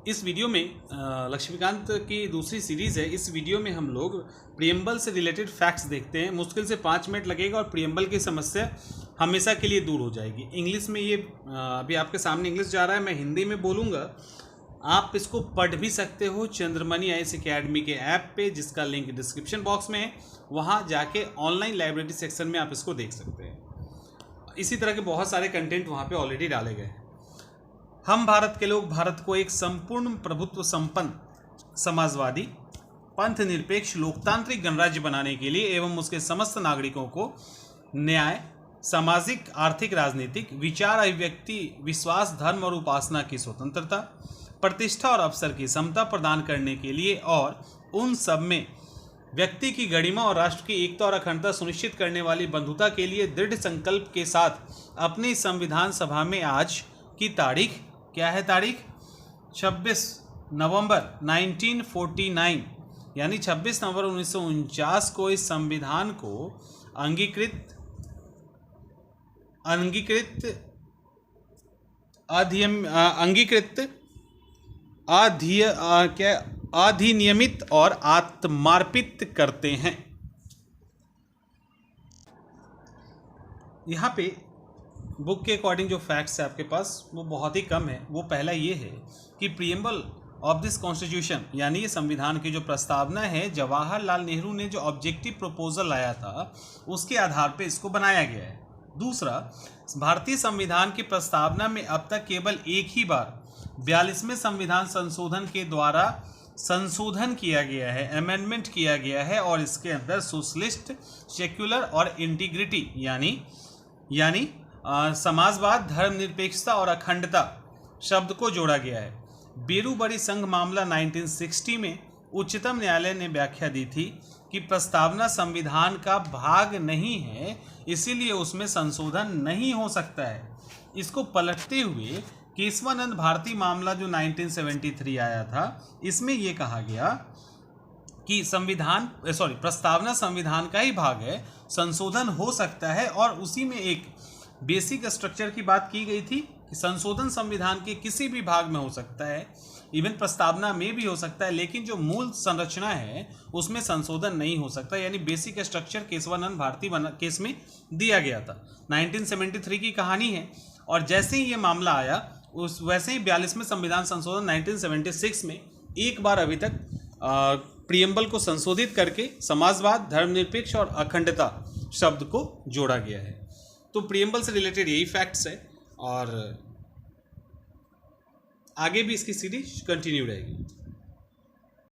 इस वीडियो में लक्ष्मीकांत की दूसरी सीरीज़ है। इस वीडियो में हम लोग प्रियम्बल से रिलेटेड फैक्ट्स देखते हैं। मुश्किल से 5 मिनट लगेगा और प्रियम्बल की समस्या हमेशा के लिए दूर हो जाएगी। इंग्लिश में ये अभी आपके सामने इंग्लिश जा रहा है, मैं हिंदी में बोलूँगा। आप इसको पढ़ भी सकते हो चंद्रमणि आईएएस अकेडमी के ऐप पे, जिसका लिंक डिस्क्रिप्शन बॉक्स में है। वहाँ जाके ऑनलाइन लाइब्रेरी सेक्शन में आप इसको देख सकते हैं। इसी तरह के बहुत सारे कंटेंट वहाँ पे ऑलरेडी डाले गए हैं। हम भारत के लोग भारत को एक संपूर्ण प्रभुत्व संपन्न समाजवादी पंथ निरपेक्ष लोकतांत्रिक गणराज्य बनाने के लिए एवं उसके समस्त नागरिकों को न्याय, सामाजिक, आर्थिक, राजनीतिक, विचार, अभिव्यक्ति, विश्वास, धर्म और उपासना की स्वतंत्रता, प्रतिष्ठा और अवसर की समता प्रदान करने के लिए और उन सब में व्यक्ति की गरिमा और राष्ट्र की एकता और अखंडता सुनिश्चित करने वाली बंधुता के लिए दृढ़ संकल्प के साथ अपनी संविधान सभा में आज की तारीख क्या है? तारीख 26 नवंबर 1949 यानी 26 नवंबर 1949 को इस संविधान को अंगीकृत अधिनियमित और आत्मार्पित करते हैं। यहाँ पे बुक के अकॉर्डिंग जो फैक्ट्स है आपके पास वो बहुत ही कम है। वो पहला ये है कि प्रियम्बल ऑफ दिस कॉन्स्टिट्यूशन यानी ये संविधान की जो प्रस्तावना है, जवाहरलाल नेहरू ने जो ऑब्जेक्टिव प्रपोजल लाया था उसके आधार पे इसको बनाया गया है। दूसरा, भारतीय संविधान की प्रस्तावना में अब तक केवल एक ही बार 42वें संविधान संशोधन के द्वारा संशोधन किया गया है, अमेंडमेंट किया गया है और इसके अंदर सोशलिस्ट, सेक्युलर और इंटीग्रिटी यानी समाजवाद, धर्मनिरपेक्षता और अखंडता शब्द को जोड़ा गया है। बेरूबरी संघ मामला 1960 में उच्चतम न्यायालय ने व्याख्या दी थी कि प्रस्तावना संविधान का भाग नहीं है, इसीलिए उसमें संशोधन नहीं हो सकता है। इसको पलटते हुए केशवानंद भारती मामला जो 1973 आया था, इसमें यह कहा गया कि प्रस्तावना संविधान का ही भाग है, संशोधन हो सकता है और उसी में एक बेसिक स्ट्रक्चर की बात की गई थी कि संशोधन संविधान के किसी भी भाग में हो सकता है, इवन प्रस्तावना में भी हो सकता है, लेकिन जो मूल संरचना है उसमें संशोधन नहीं हो सकता। यानी basic structure Kesavananda Bharati case में दिया गया था। 1973 की कहानी है और जैसे ही ये मामला आया वैसे ही 42वें संविधान संशोधन 1976 में एक बार अभी तक प्रियम्बल को संशोधित करके समाजवाद, धर्मनिरपेक्ष और अखंडता शब्द को जोड़ा गया है। तो प्रियम्बल से रिलेटेड यही फैक्ट्स है और आगे भी इसकी सीरीज कंटिन्यू रहेगी।